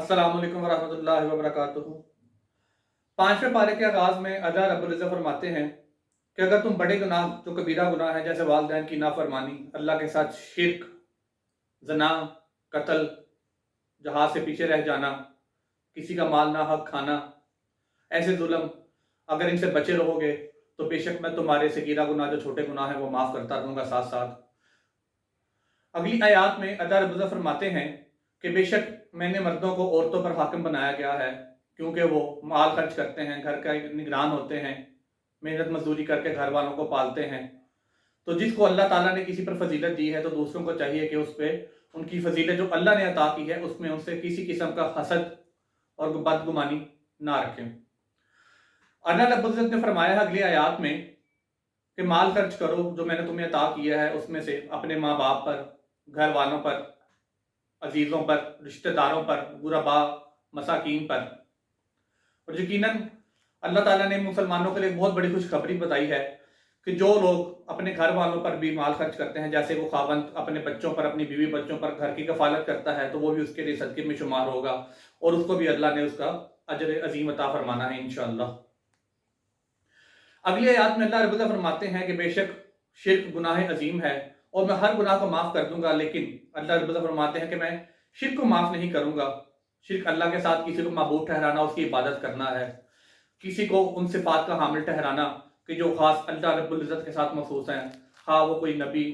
अस्सलाम वालेकुम वरहमतुल्लाहि वबरकातुहू। पांचवें पारे के आगाज में अल्लाह रब्बुल इज़्ज़त फरमाते हैं कि अगर तुम बड़े गुनाह जो कबीरा गुनाह है जैसे वालिदैन की नाफरमानी, अल्लाह के साथ शिर्क, जना, कत्ल, जहाज से पीछे रह जाना, किसी का माल ना हक खाना, ऐसे जुल्म अगर इनसे बचे रहोगे तो बेशक मैं तुम्हारे सगीरा गुनाह जो छोटे गुनाह हैं वो माफ़ करता रहूँगा साथ साथ। अगली आयत में अल्लाह रब्बुल इज़्ज़त फरमाते हैं कि बेशक मैंने मर्दों को औरतों पर हाकिम बनाया गया है क्योंकि वो माल खर्च करते हैं, घर का निगरान होते हैं, मेहनत मजदूरी करके घर वालों को पालते हैं। तो जिसको अल्लाह ताला ने किसी पर फजीलत दी है तो दूसरों को चाहिए कि उस पर उनकी फजीलत जो अल्लाह ने अता की है उसमें उनसे किसी किस्म का हसद और बदगुमानी ना रखें। अल्लाह रब्बुल इज़्ज़त ने फरमाया है अगली आयत में कि माल खर्च करो जो मैंने तुम्हें अता किया है उसमें से अपने माँ बाप पर, घर वालों पर, अजीज़ों पर, रिश्तेदारों पर, गुरबा, मसाकीन पर। और यकीनन अल्लाह ताला ने मुसलमानों के लिए बहुत बड़ी खुशखबरी बताई है कि जो लोग अपने घर वालों पर भी माल खर्च करते हैं, जैसे वो खावंद अपने बच्चों पर, अपनी बीवी बच्चों पर घर की कफालत करता है, तो वो भी उसके लिए सदक़े में शुमार होगा और उसको भी अल्लाह ने उसका अजर अजीम अता फरमाना है इंशाअल्लाह। अगली आयत में अल्लाह रब्बुल फरमाते हैं कि बेशक शिर्क गुनाह अजीम है और मैं हर गुनाह को माफ़ कर दूंगा, लेकिन अल्लाह रब्बुल फरमाते हैं कि मैं शिर्क को माफ़ नहीं करूंगा। शिर्क अल्लाह के साथ किसी को माबूद ठहराना, उसकी इबादत करना है, किसी को उन सिफात का हामिल ठहराना कि जो ख़ास अल्लाह रब्बुल इज़्ज़त के साथ मखसूस हैं, हाँ वो कोई नबी,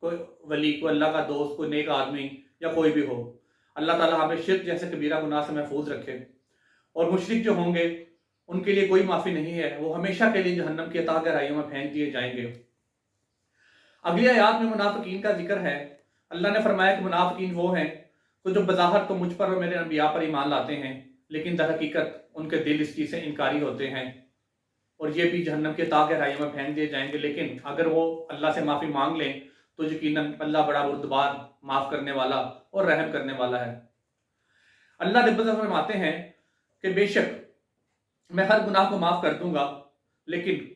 कोई वली, कोई अल्लाह का दोस्त, कोई नेक आदमी या कोई भी हो। अल्लाह ताला हमें शिर्क जैसे कबीरा गुनाह से महफूज रखे। और मुशरिक जो होंगे उनके लिए कोई माफ़ी नहीं है, वो हमेशा के लिए जहन्नम की अथाह गहराइयों में फेंक दिए जाएंगे। अगली आयत में मुनाफिकीन का जिक्र है। अल्लाह ने फरमाया कि मुनाफिकीन वो हैं तो जो बज़ाहिर तो मुझ पर और मेरे अंबिया पर ईमान लाते हैं, लेकिन दर हकीकत उनके दिल इस चीज़ से इनकारी होते हैं और ये भी जहन्नम के अथाह गहराइयों में फेंक दिए जाएंगे। लेकिन अगर वो अल्लाह से माफ़ी मांग लें तो यकीनन अल्लाह बड़ा बुर्दबार, माफ़ करने वाला और रहम करने वाला है। अल्लाह रब्बुल इज़्ज़त फरमाते हैं कि बेशक मैं हर गुनाह को माफ़ कर दूंगा, लेकिन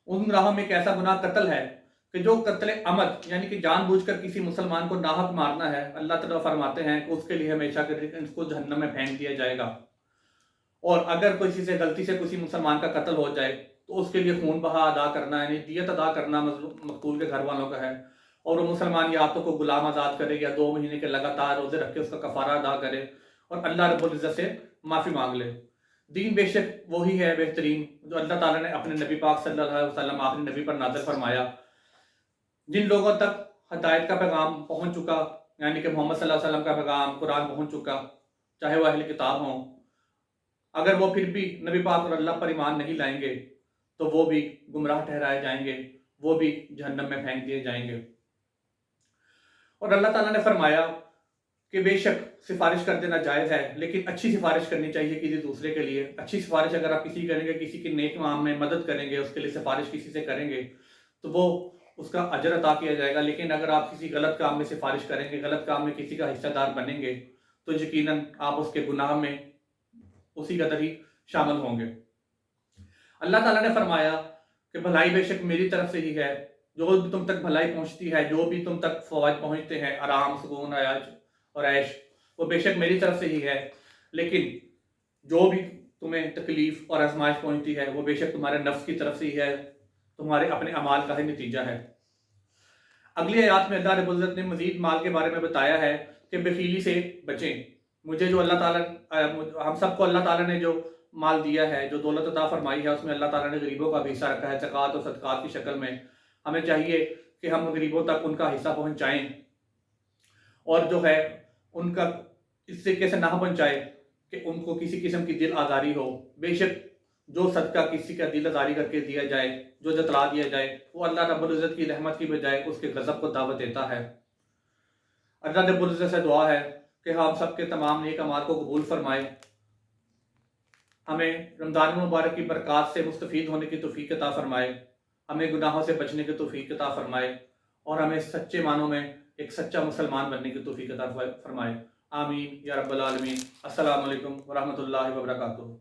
उन गुनाहों में एक ऐसा गुनाह कत्ल है कि जो कत्ल अमद यानी कि जानबूझकर किसी मुसलमान को नाहक मारना है, अल्लाह ताला फरमाते हैं कि उसके लिए हमेशा के लिए इसको जहन्नम में फेंक दिया जाएगा। और अगर किसी से गलती से किसी मुसलमान का कत्ल हो जाए तो उसके लिए खून बहा अदा करना यानी दियत अदा करना मकतूल के घर वालों का है। और वो मुसलमान या तो को गुलाम आज़ाद करे या 2 महीने के लगातार रोज़े रख के उसका कफ़ारा अदा करे और अल्लाह रब्बुल इज़्ज़त से माफ़ी मांग ले। दीन बेशक वही है बेहतरीन जो अल्लाह ताला ने अपने नबी पाक सल्लल्लाहु अलैहि वसल्लम आखिरी नबी पर नाज़िल फरमाया। जिन लोगों तक हदायत का पैगाम पहुंच चुका, यानी कि मोहम्मद सल्लल्लाहु अलैहि वसल्लम का पैगाम कुरान पहुंच चुका, चाहे वो अहले किताब हों, अगर वो फिर भी नबी पाक और अल्लाह पर ईमान नहीं लाएंगे तो वो भी गुमराह ठहराए जाएंगे, वो भी जहन्नम में फेंक दिए जाएंगे। और अल्लाह ताला ने फरमाया कि बेशक सिफारिश कर देना जायज़ है, लेकिन अच्छी सिफारिश करनी चाहिए किसी दूसरे के लिए। अच्छी सिफारिश अगर आप किसी करेंगे, किसी की नेक काम में मदद करेंगे, उसके लिए सिफारिश किसी से करेंगे तो वो उसका अजर अता किया जाएगा। लेकिन अगर आप किसी गलत काम में सिफारिश करेंगे, गलत काम में किसी का हिस्सेदार बनेंगे तो यकीनन आप उसके गुनाह में उसी कदर ही शामिल होंगे। अल्लाह ताला ने फरमाया कि भलाई बेशक मेरी तरफ से ही है, जो भी तुम तक भलाई पहुंचती है, जो भी तुम तक फवाद पहुंचते हैं, आराम, सुकून, अयाज और ऐश, वो बेशक मेरी तरफ से ही है। लेकिन जो भी तुम्हें तकलीफ और आजमाइश पहुंचती है वो बेशक तुम्हारे नफ्स की तरफ से ही है, तुम्हारे अपने अमाल का ही नतीजा है। अगली आयत में अल्लाह रब्बुल इज़्ज़त ने मजीद माल के बारे में बताया है कि बखीली से बचें। मुझे जो अल्लाह ताला हम सबको अल्लाह ताला ने जो माल दिया है, जो दौलत अता फरमाई है, उसमें अल्लाह ताला ने गरीबों का भी हिस्सा रखा है ज़कात और सदक़ात की शक्ल में। हमें चाहिए कि हम गरीबों तक उनका हिस्सा पहुँचाएँ और जो है उनका इस तरीके से ना पहुँचाए कि उनको किसी किस्म की दिल आज़ारी हो। बेशक जो सदका किसी का दिल आज़ारी करके दिया जाए, जो जतला दिया जाए, वो अल्लाह रब्बुल इज़्ज़त की रहमत की बजाय उसके गज़ब को दावत देता है। अल्लाह रब्बुल इज़्ज़त से दुआ है कि हम सब के तमाम नेक अमाल को कबूल फरमाए, हमें रमज़ान मुबारक की बरक़ात से मुस्तफ़ीद होने की तौफ़ीक़ अता फ़रमाए, हमें गुनाहों से बचने की तौफ़ीक़ अता फ़रमाए और हमें सच्चे मानों में एक सच्चा मुसलमान बनने की तौफ़ीक़ अता फ़रमाए। आमीन या रब्बल आलमीन। अस्सलामु अलैकुम व रहमतुल्लाहि व बरकातुहू।